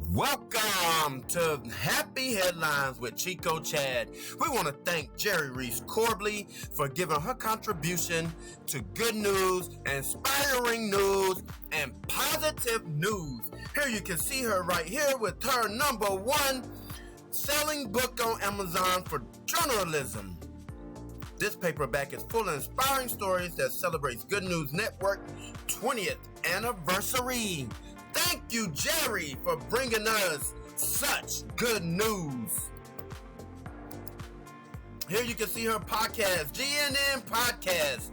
Welcome to Happy Headlines with Chico Chad. We want to thank Jerry Weis-Corbley for giving her contribution to good news, inspiring news, and positive news. Here you can see her right here with her #1 selling book on Amazon for journalism. This paperback is full of inspiring stories that celebrates Good News Network 20th anniversary. Thank you, Jerry, for bringing us such good news. Here you can see her podcast, GNN Podcast.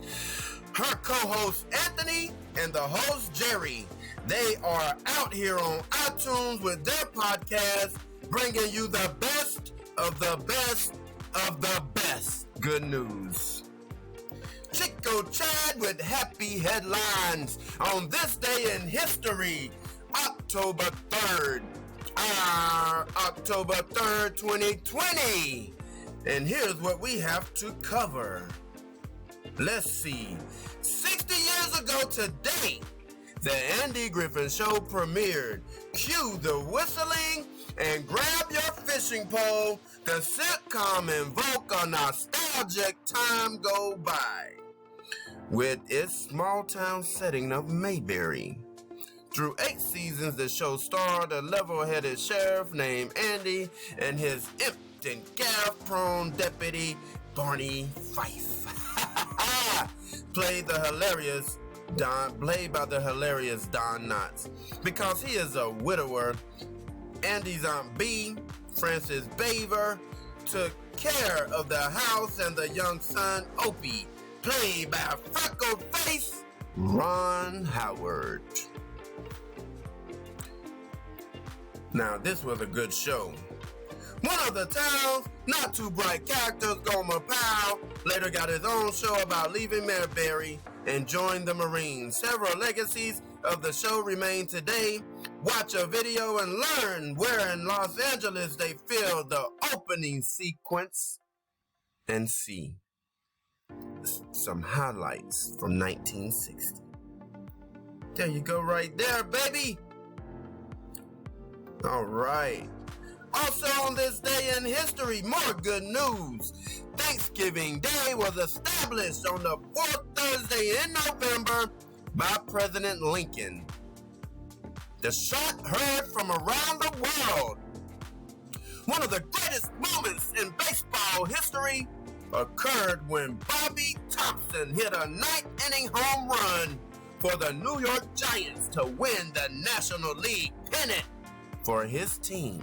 Her co-host, Anthony, and the host, Jerry. They are out here on iTunes with their podcast, bringing you the best of the best of the best good news. Chico Chad with Happy Headlines on this day in history, October 3rd, 2020. And here's what we have to cover. Let's see. 60 years ago today, the Andy Griffin Show premiered. Cue the whistling and grab your fishing pole. The sitcom invoked a nostalgic time go by with its small town setting of Mayberry. Through 8 seasons, the show starred a level-headed sheriff named Andy and his imp and gaffe-prone deputy Barney Fife. played by the hilarious Don Knotts. Because he is a widower, Andy's Aunt Bee, Frances Baver, took care of the house and the young son, Opie, played by freckled face Ron Howard. Now, this was a good show. One of the town's not too bright characters, Gomer Pyle, later got his own show about leaving Mayberry and joined the Marines. Several legacies of the show remain today. Watch a video and learn where in Los Angeles they filmed the opening sequence and see some highlights from 1960. There you go right there, baby. All right. Also on this day in history, more good news. Thanksgiving Day was established on the 4th Thursday in November by President Lincoln. The shot heard from around the world. One of the greatest moments in baseball history occurred when Bobby Thompson hit a 9th-inning home run for the New York Giants to win the National League pennant for his team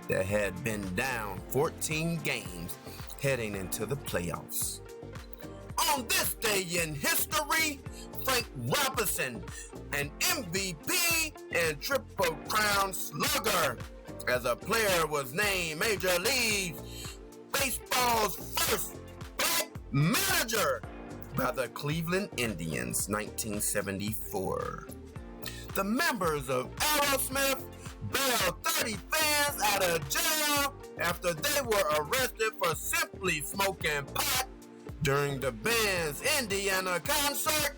that had been down 14 games heading into the playoffs. On this day in history, Frank Robinson, an MVP and Triple Crown slugger, as a player was named Major League Baseball's first black manager by the Cleveland Indians, 1974. The members of Aerosmith bailed 30 fans out of jail after they were arrested for simply smoking pot during the band's Indiana concert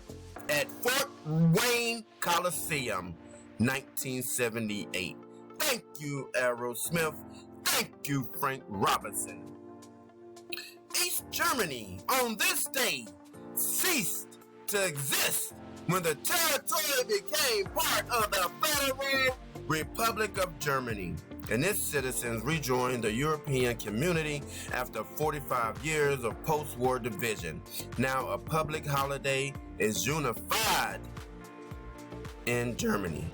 at Fort Wayne Coliseum, 1978. Thank you, Aerosmith. Thank you, Frank Robinson. East Germany, on this day, ceased to exist when the territory became part of the Federal Republic of Germany, and its citizens rejoined the European community after 45 years of post-war division. Now a public holiday is unified in Germany,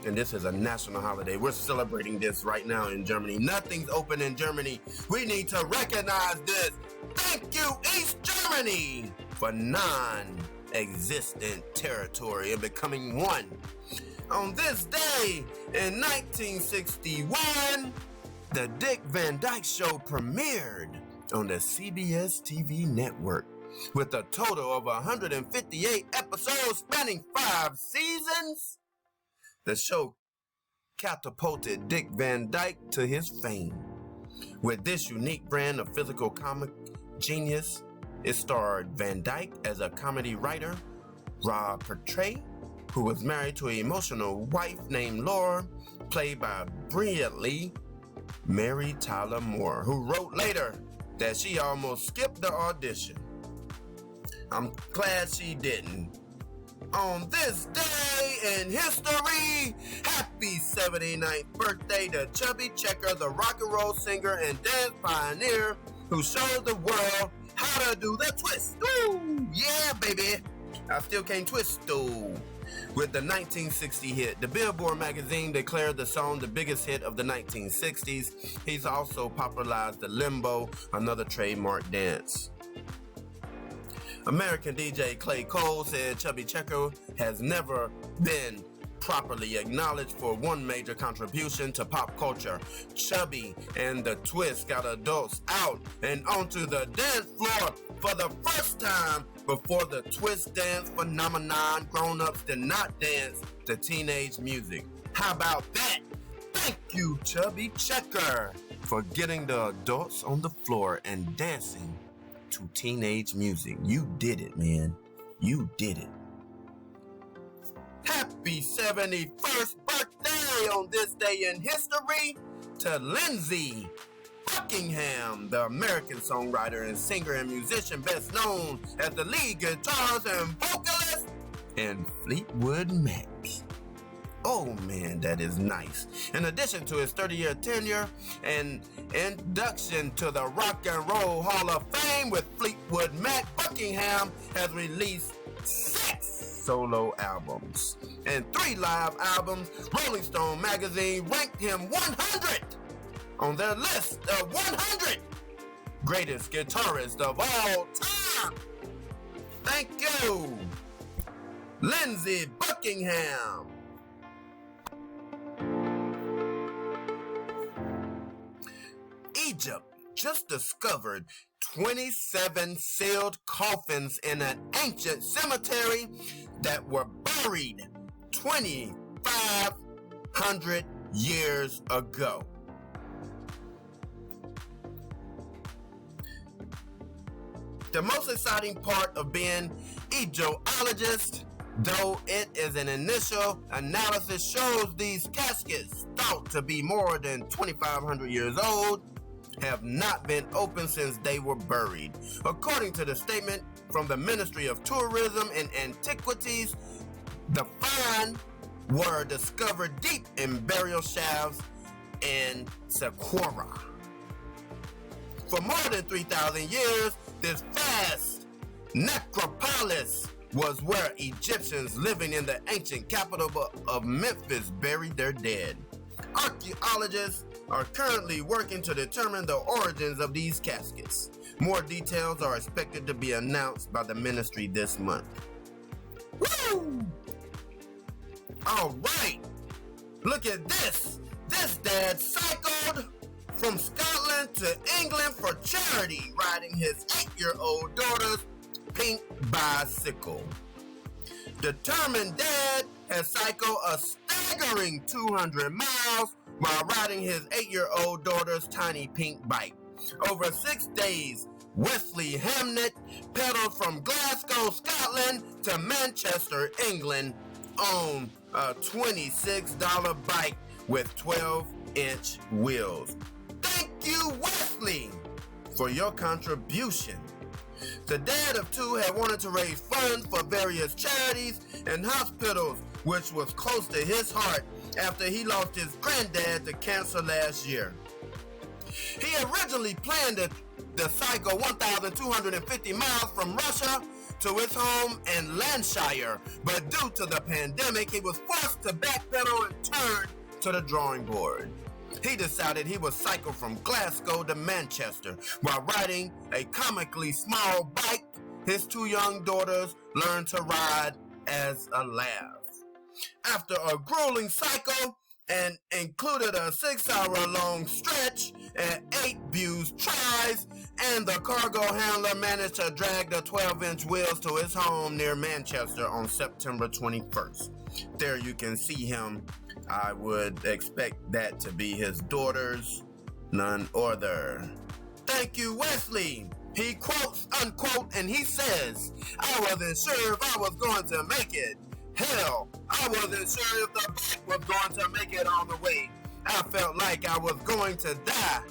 and this is a national holiday. We're celebrating this right now in Germany. Nothing's open in Germany. We need to recognize this. Thank you, East Germany, for non-existent territory and becoming one. On this day in 1961, the Dick Van Dyke Show premiered on the CBS TV network with a total of 158 episodes spanning 5 seasons. The show catapulted Dick Van Dyke to his fame. With this unique brand of physical comic genius, it starred Van Dyke as a comedy writer, Rob Portray who was married to an emotional wife named Laura, played by brilliantly Mary Tyler Moore, who wrote later that she almost skipped the audition. I'm glad she didn't. On this day in history, happy 79th birthday to Chubby Checker, the rock and roll singer and dance pioneer who showed the world how to do the twist. Ooh, yeah, baby. I still can't twist, though. With the 1960 hit, the Billboard magazine declared the song the biggest hit of the 1960s. He's also popularized the limbo, another trademark dance. American DJ Clay Cole said Chubby Checker has never been properly acknowledged for one major contribution to pop culture. Chubby and the Twist got adults out and onto the dance floor for the first time before the Twist dance phenomenon. Grown-ups did not dance to teenage music. How about that? Thank you, Chubby Checker, for getting the adults on the floor and dancing to teenage music. You did it, man. You did it. Happy 71st birthday on this day in history to Lindsey Buckingham, the American songwriter and singer and musician best known as the lead guitarist and vocalist in Fleetwood Mac. Oh man, that is nice. In addition to his 30-year tenure and induction to the Rock and Roll Hall of Fame with Fleetwood Mac, Buckingham has released 6 solo albums and 3 live albums. Rolling Stone magazine ranked him 100 on their list of 100 greatest guitarists of all time. Thank you, Lindsey Buckingham. Egypt just discovered 27 sealed coffins in an ancient cemetery that were buried 2,500 years ago. The most exciting part of being Egyptologist, though it is an initial analysis, shows these caskets, thought to be more than 2,500 years old, have not been opened since they were buried. According to the statement from the Ministry of Tourism and Antiquities, the find were discovered deep in burial shafts in Saqqara. For more than 3,000 years, this vast necropolis was where Egyptians living in the ancient capital of Memphis buried their dead. Archaeologists are currently working to determine the origins of these caskets. More details are expected to be announced by the ministry this month. Woo! All right, look at this. This dad cycled from Scotland to England for charity, riding his 8-year-old daughter's pink bicycle. Determined dad has cycled a staggering 200 miles while riding his 8-year-old daughter's tiny pink bike. Over 6 days, Wesley Hamnet pedaled from Glasgow, Scotland to Manchester, England on a $26 bike with 12-inch wheels. Thank you, Wesley, for your contribution. The dad of 2 had wanted to raise funds for various charities and hospitals, which was close to his heart after he lost his granddad to cancer last year. He originally planned to cycle 1,250 miles from Russia to his home in Lancashire, but due to the pandemic, he was forced to backpedal and turn to the drawing board. He decided he would cycle from Glasgow to Manchester while riding a comically small bike his 2 young daughters learned to ride as a laugh. After a grueling cycle and included a 6-hour-long stretch and 8 views tries, and the cargo handler managed to drag the 12-inch wheels to his home near Manchester on September 21st. There you can see him. I would expect that to be his daughters, none other. Thank you, Wesley. He quotes, unquote, and he says, I wasn't sure if I was going to make it. Hell, I wasn't sure if the bike was going to make it all the way. I felt like I was going to die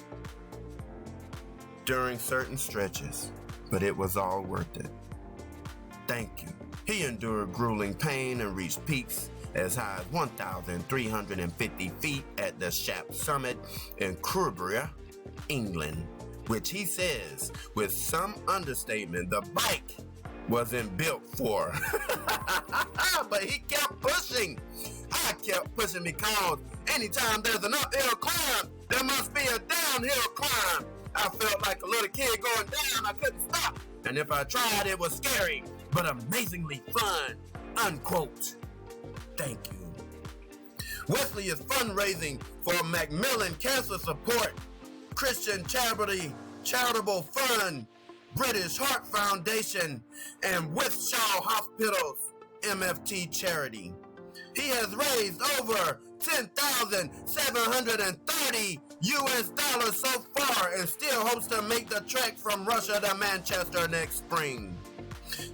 during certain stretches, but it was all worth it. Thank you. He endured grueling pain and reached peaks as high as 1,350 feet at the Shap Summit in Cumbria, England, which he says, with some understatement, the bike wasn't built for. But he kept pushing. I kept pushing because anytime there's an uphill climb, there must be a downhill climb. I felt like a little kid going down. I couldn't stop. And if I tried, it was scary, but amazingly fun. Unquote. Thank you. Wesley is fundraising for Macmillan Cancer Support, Christian Charitable Fund, British Heart Foundation, and Westshore Hospitals MFT charity. He has raised over $10,730 US so far and still hopes to make the trek from Russia to Manchester next spring.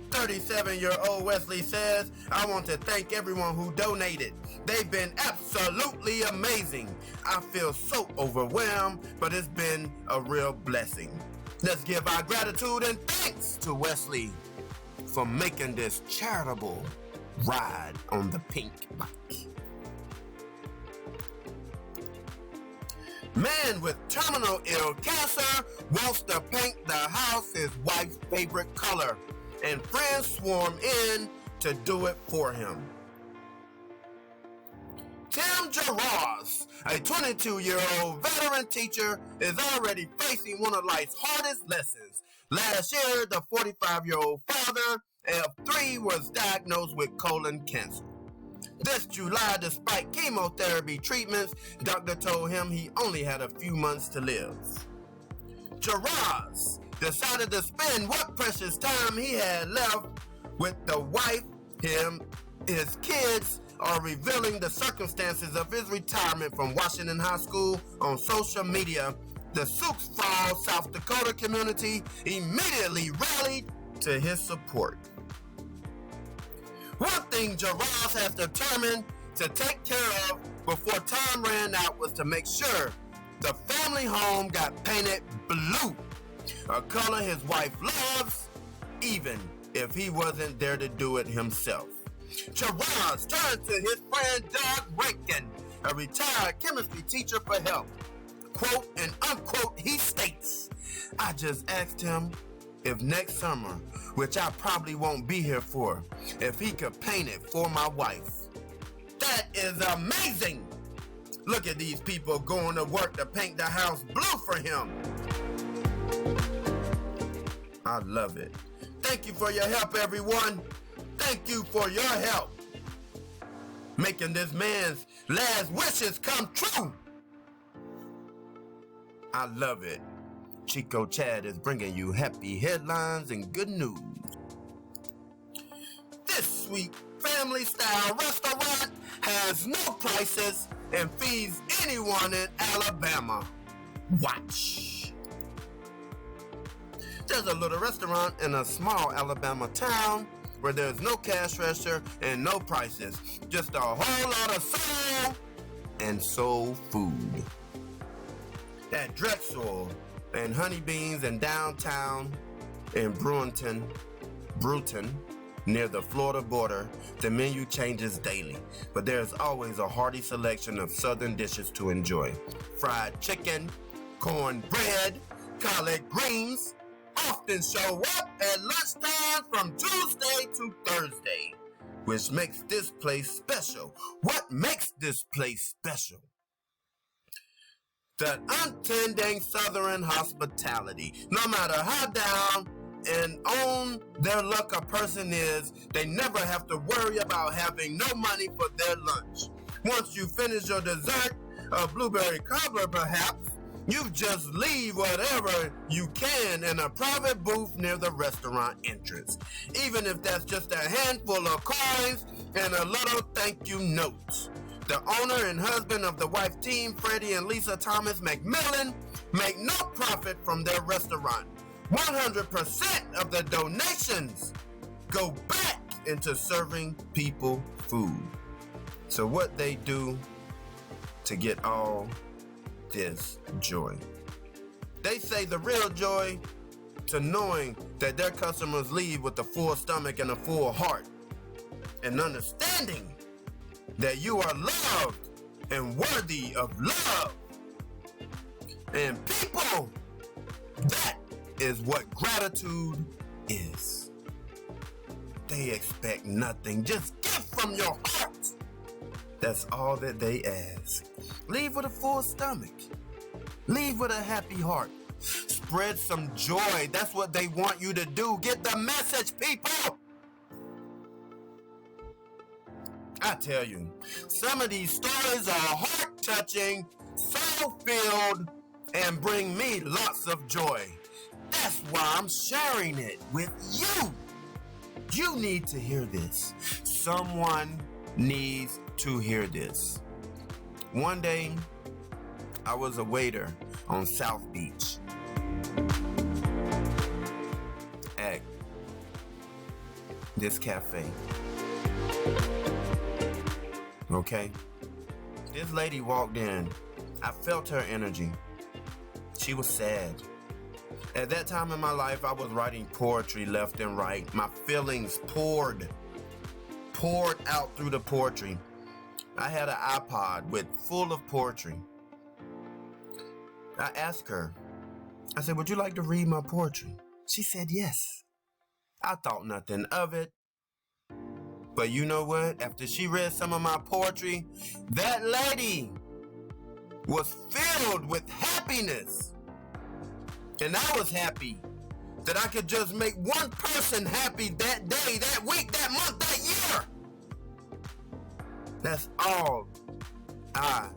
37-year-old Wesley says, "I want to thank everyone who donated. They've been absolutely amazing. I feel so overwhelmed, but it's been a real blessing." Let's give our gratitude and thanks to Wesley for making this charitable ride on the pink bike. Man with terminal ill cancer wants to paint the house his wife's favorite color, and friends swarm in to do it for him. Tim Gerards, a 22-year-old veteran teacher, is already facing one of life's hardest lessons. Last year, the 45-year-old father of 3 was diagnosed with colon cancer. This July, despite chemotherapy treatments, doctor told him he only had a few months to live. Gerards decided to spend what precious time he had left with the wife. His kids are revealing the circumstances of his retirement from Washington High School on social media. The Sioux Falls, South Dakota community immediately rallied to his support. One thing Gerards has determined to take care of before time ran out was to make sure the family home got painted blue, a color his wife loves, even if he wasn't there to do it himself. Gerards turned to his friend Doug Rankin, a retired chemistry teacher, for help. Quote and unquote, he states, "I just asked him if next summer, which I probably won't be here for, if he could paint it for my wife." That is amazing! Look at these people going to work to paint the house blue for him. I love it. Thank you for your help, everyone. Thank you for your help. Making this man's last wishes come true. I love it. Chico Chad is bringing you happy headlines and good news. This week, Family Style Restaurant has no prices and feeds anyone in Alabama. Watch. There's a little restaurant in a small Alabama town where there's no cash register and no prices. Just a whole lot of soul and soul food. At Drexel and Honey Beans in downtown in Bruton, near the Florida border, the menu changes daily, but there's always a hearty selection of southern dishes to enjoy. Fried chicken, cornbread, collard greens often show up at lunchtime from Tuesday to Thursday, which makes this place special. What makes this place special? The unending southern hospitality. No matter how down and on their luck a person is, they never have to worry about having no money for their lunch. Once you finish your dessert, a blueberry cobbler perhaps, you just leave whatever you can in a private booth near the restaurant entrance. Even if that's just a handful of coins and a little thank you note. The owner and husband of the wife team, Freddie and Lisa Thomas McMillan, make no profit from their restaurant. 100% of the donations go back into serving people food. So what they do to get all this joy? They say the real joy to knowing that their customers leave with a full stomach and a full heart, and understanding that you are loved and worthy of love. And people, that is what gratitude is. They expect nothing. Just give from your heart. That's all that they ask. Leave with a full stomach. Leave with a happy heart. Spread some joy. That's what they want you to do. Get the message, people. I tell you, some of these stories are heart-touching, soul-filled, and bring me lots of joy. That's why I'm sharing it with you. You need to hear this. Someone needs to hear this. One day, I was a waiter on South Beach at this cafe. Okay? This lady walked in. I felt her energy. She was sad. At that time in my life, I was writing poetry left and right. My feelings poured out through the poetry. I had an iPod full of poetry. I asked her, I said, would you like to read my poetry? She said yes. I thought nothing of it. But you know what? After she read some of my poetry, that lady was filled with happiness. And I was happy that I could just make one person happy that day, that week, that month, that year. That's all I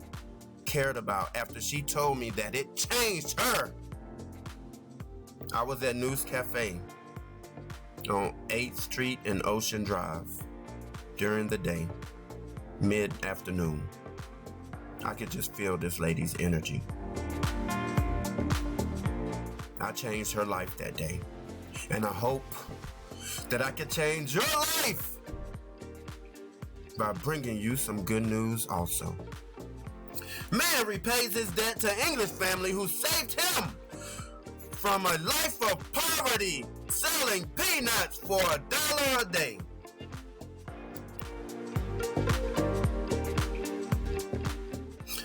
cared about after she told me that it changed her. I was at News Cafe on 8th Street and Ocean Drive during the day, mid-afternoon. I could just feel this lady's energy. I changed her life that day, and I hope that I can change your life by bringing you some good news also. Man repays his debt to English family who saved him from a life of poverty, selling peanuts for $1 a day.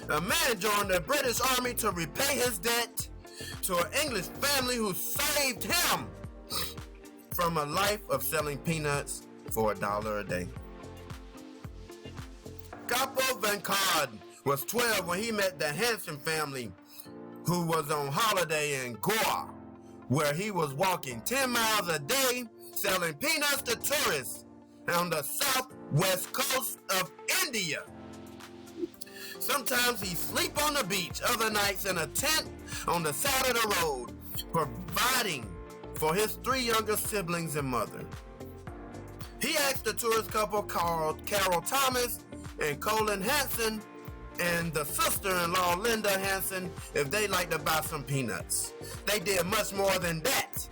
A man joined the British Army to repay his debt to an English family who saved him from a life of selling peanuts for $1 a day. Tal Ben-Shahar was 12 when he met the Hanson family who was on holiday in Goa, where he was walking 10 miles a day selling peanuts to tourists on the southwest coast of India. Sometimes he sleep on the beach, other nights in a tent on the side of the road, providing for his 3 younger siblings and mother. He asked the tourist couple called Carol Thomas and Colin Hanson and the sister-in-law Linda Hanson if they'd like to buy some peanuts. They did much more than that,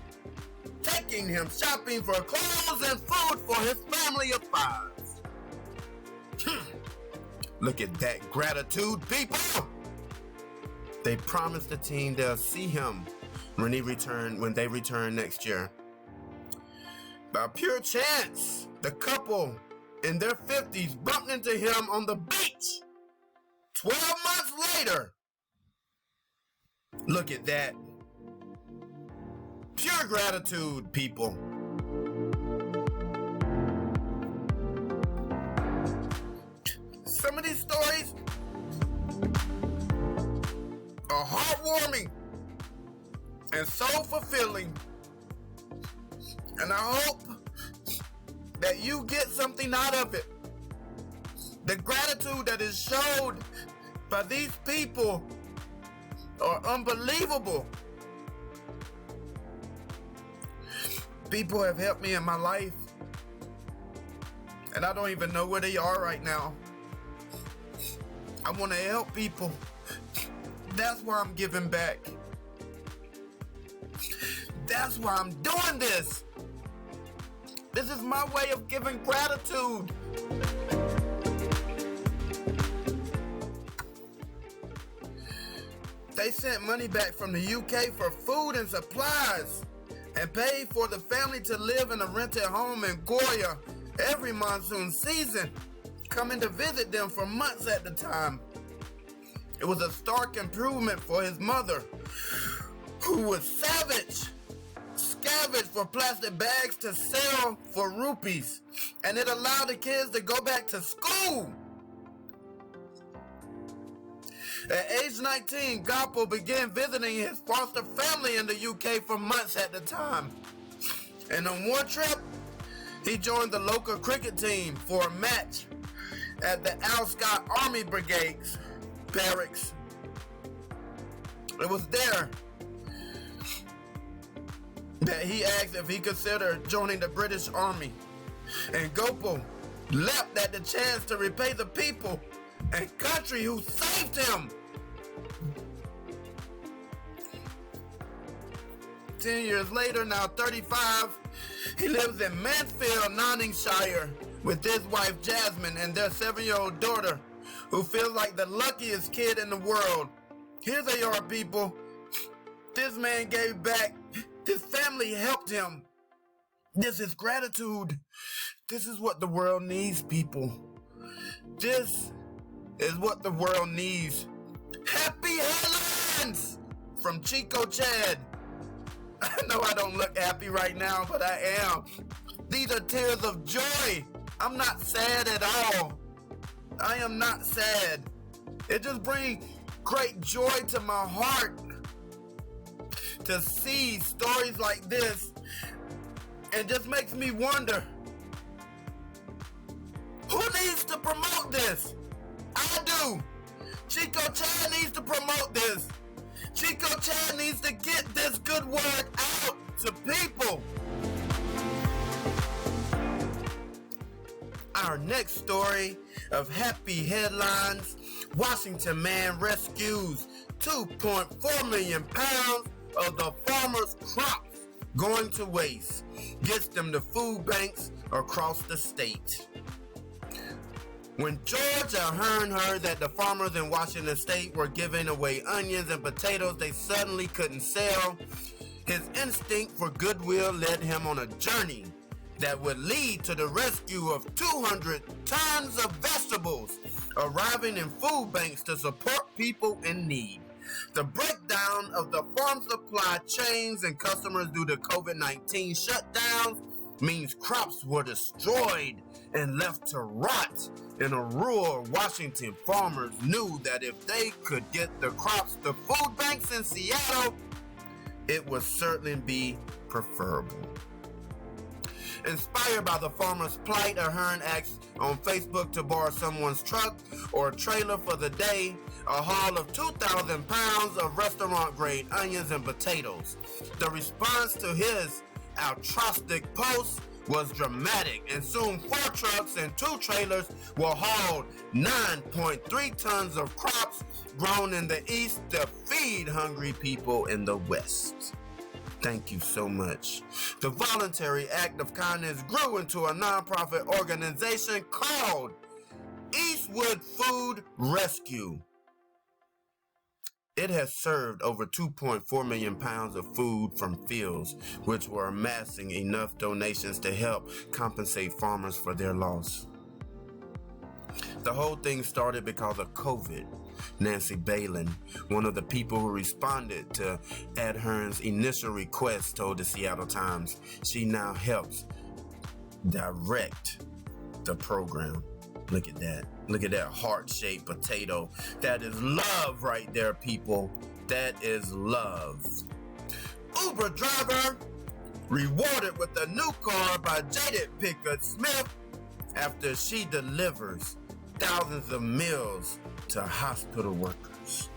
taking him shopping for clothes and food for his family of 5. Look at that gratitude, people! They promised the team they'll see him when they return next year. By pure chance, the couple in their 50s bumped into him on the beach 12 months later. Look at that. Pure gratitude, people. Some of these stories are heartwarming and soul fulfilling. And I hope that you get something out of it. The gratitude that is showed by these people are unbelievable. People have helped me in my life, and I don't even know where they are right now. I want to help people. That's why I'm giving back. That's why I'm doing this. This is my way of giving gratitude. They sent money back from the UK for food and supplies and paid for the family to live in a rented home in Goya every monsoon season, coming to visit them for months at the time. It was a stark improvement for his mother, who was scavenged for plastic bags to sell for rupees, and it allowed the kids to go back to school. At age 19, Gopal began visiting his foster family in the UK for months at the time. And on one trip, he joined the local cricket team for a match at the Al-Scott Army Brigade's barracks. It was there that he asked if he considered joining the British Army. And Gopal leapt at the chance to repay the people and country who saved him. 10 years later, now 35, he lives in Mansfield, Nottinghamshire, with his wife Jasmine and their 7-year-old daughter, who feels like the luckiest kid in the world. Here they are, people. This man gave back. His family helped him. This is gratitude. This is what the world needs, people. This is what the world needs. Happy headlines from Chico Chad. I know I don't look happy right now, but I am. These are tears of joy. I'm not sad at all. I am not sad. It just brings great joy to my heart to see stories like this, and just makes me wonder, who needs to promote this? I do. Chico Chad needs to promote this. Chico Chad needs to get this good word out to people. Our next story of happy headlines: Washington man rescues 2.4 million pounds of the farmers' crops going to waste, gets them to food banks across the state. When George Ahern heard that the farmers in Washington state were giving away onions and potatoes they suddenly couldn't sell, his instinct for goodwill led him on a journey that would lead to the rescue of 200 tons of vegetables arriving in food banks to support people in need. The breakdown of the farm supply chains and customers due to COVID-19 shutdowns means crops were destroyed and left to rot. In a rural Washington, farmers knew that if they could get the crops to food banks in Seattle, it would certainly be preferable. Inspired by the farmer's plight, Ahern asked on Facebook to borrow someone's truck or trailer for the day, a haul of 2,000 pounds of restaurant-grade onions and potatoes. The response to his altruistic post was dramatic, and soon 4 trucks and 2 trailers were hauled 9.3 tons of crops grown in the East to feed hungry people in the West. Thank you so much. The voluntary act of kindness grew into a nonprofit organization called Eastwood Food Rescue. It has served over 2.4 million pounds of food from fields, which were amassing enough donations to help compensate farmers for their loss. The whole thing started because of COVID. Nancy Balin, one of the people who responded to Ahern's initial request, told the Seattle Times she now helps direct the program. Look at that. Look at that heart-shaped potato. That is love right there, people. That is love. Uber driver rewarded with a new car by Jaded Pickett Smith after she delivers thousands of meals to hospital workers.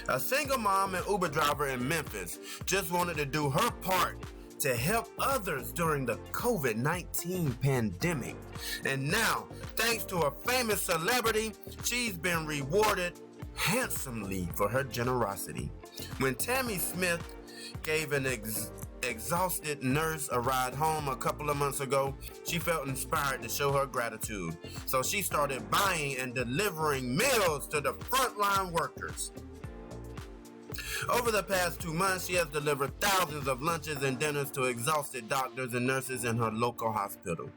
A single mom and Uber driver in Memphis just wanted to do her part to help others during the COVID-19 pandemic. And now, thanks to a famous celebrity, she's been rewarded handsomely for her generosity. When Tammy Smith gave an exhausted nurse a ride home a couple of months ago, she felt inspired to show her gratitude. So she started buying and delivering meals to the frontline workers. Over the past 2 months, she has delivered thousands of lunches and dinners to exhausted doctors and nurses in her local hospital.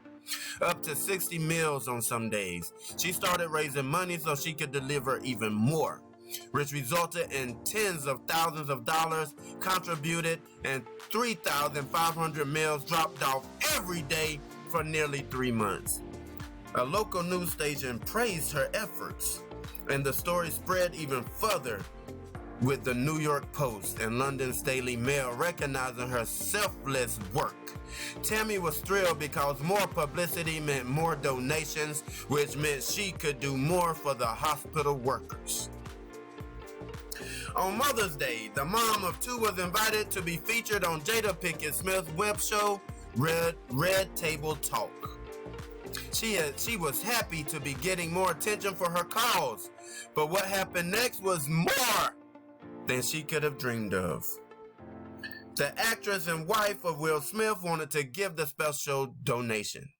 Up to 60 meals on some days. She started raising money so she could deliver even more, which resulted in tens of thousands of dollars contributed and 3,500 meals dropped off every day for nearly 3 months. A local news station praised her efforts, and the story spread even further, with the New York Post and London's Daily Mail recognizing her selfless work. Tammy was thrilled because more publicity meant more donations, which meant she could do more for the hospital workers. On Mother's Day, the mom of two was invited to be featured on Jada Pinkett Smith's web show, Red Table Talk. She was happy to be getting more attention for her cause, but what happened next was more than she could have dreamed of. The actress and wife of Will Smith wanted to give the special donation.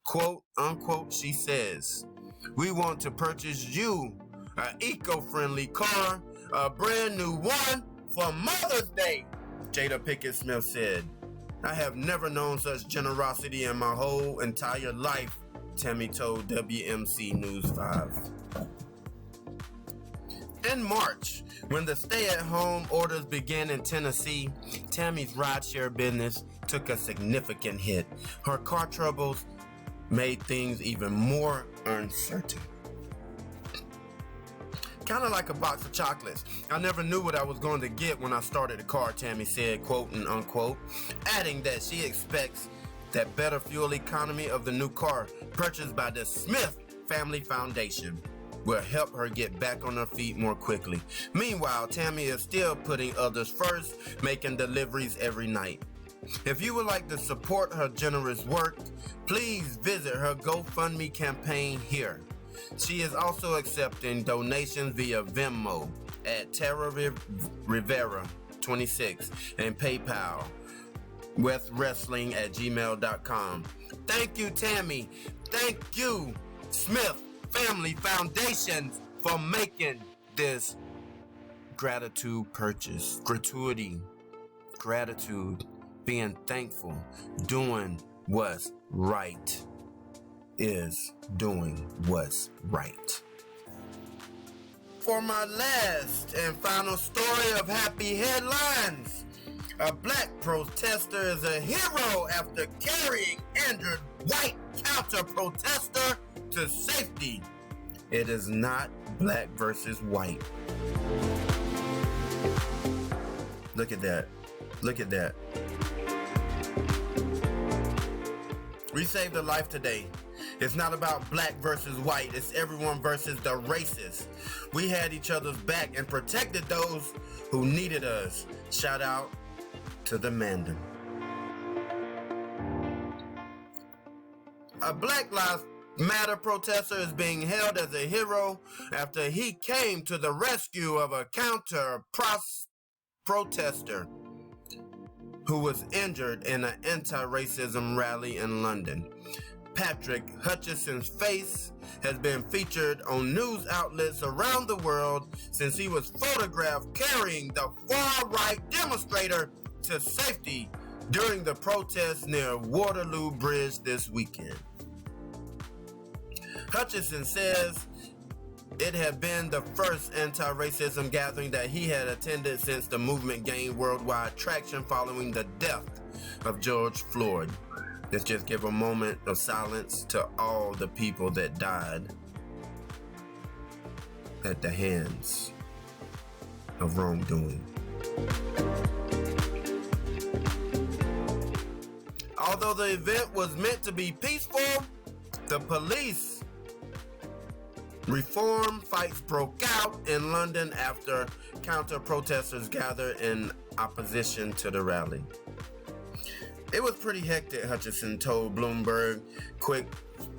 Quote, unquote, she says, "We want to purchase you an eco-friendly car, a brand new one for Mother's Day," Jada Pinkett Smith said. "I have never known such generosity in my whole entire life," Tammy told WMC News 5. In March, when the stay-at-home orders began in Tennessee, Tammy's rideshare business took a significant hit. Her car troubles made things even more uncertain. Kind of like a box of chocolates. "I never knew what I was going to get when I started the car," Tammy said, quote and unquote, adding that she expects that better fuel economy of the new car purchased by the Smith Family Foundation will help her get back on her feet more quickly. Meanwhile, Tammy is still putting others first, making deliveries every night. If you would like to support her generous work, please visit her GoFundMe campaign here. She is also accepting donations via Venmo at Tara Rivera 26 and PayPal westwrestling@gmail.com. Thank you, Tammy. Thank you, Smith Family Foundation, for making this gratitude purchase. Gratitude, being thankful, doing what's right is doing what's right. For my last and final story of happy headlines, a black protester is a hero after carrying injured white counter-protester to safety. It is not black versus white. Look at that. Look at that. We saved a life today. It's not about black versus white. It's everyone versus the racists. We had each other's back and protected those who needed us. Shout out to the Mandan. A Black Lives Matter protester is being held as a hero after he came to the rescue of a counter-protester who was injured in an anti-racism rally in London. Patrick Hutchinson's face has been featured on news outlets around the world since he was photographed carrying the far-right demonstrator to safety during the protest near Waterloo Bridge this weekend. Hutchinson says it had been the first anti-racism gathering that he had attended since the movement gained worldwide traction following the death of George Floyd. Let's just give a moment of silence to all the people that died at the hands of wrongdoing. Although the event was meant to be peaceful, the police reform fights broke out in London after counter-protesters gathered in opposition to the rally. It was pretty hectic, Hutchinson told Bloomberg Quick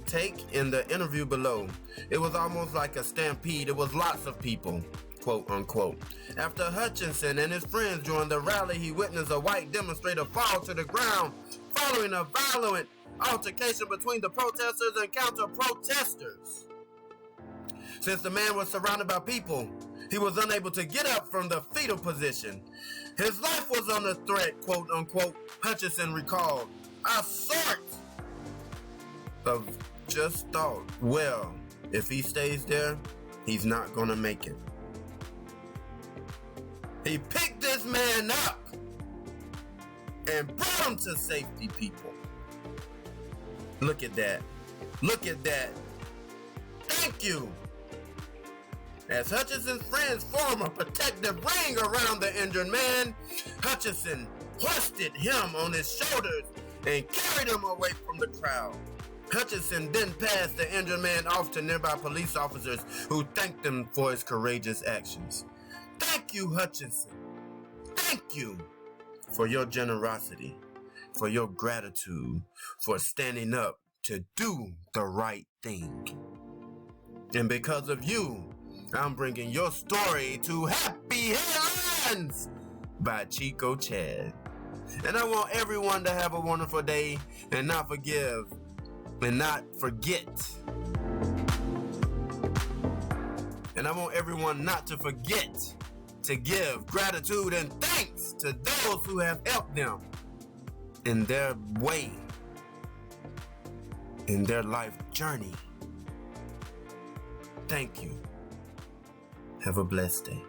Take in the interview below. It was almost like a stampede. It was lots of people. quote unquote. After Hutchinson and his friends joined the rally, he witnessed a white demonstrator fall to the ground following a violent altercation between the protesters and counter-protesters. Since the man was surrounded by people, he was unable to get up from the fetal position. His life was under threat, quote unquote, Hutchinson recalled. I sort of just thought, well, if he stays there, he's not gonna make it. He picked this man up and brought him to safety, people. Look at that. Look at that. Thank you. As Hutchinson's friends formed a protective ring around the injured man, Hutchinson hoisted him on his shoulders and carried him away from the crowd. Hutchinson then passed the injured man off to nearby police officers who thanked him for his courageous actions. Thank you, Hutchinson. Thank you for your generosity, for your gratitude, for standing up to do the right thing. And because of you, I'm bringing your story to happy headlines by Chico Chad. And I want everyone to have a wonderful day and not forget And I want everyone not to forget to give gratitude and thanks to those who have helped them in their way, in their life journey. Thank you. Have a blessed day.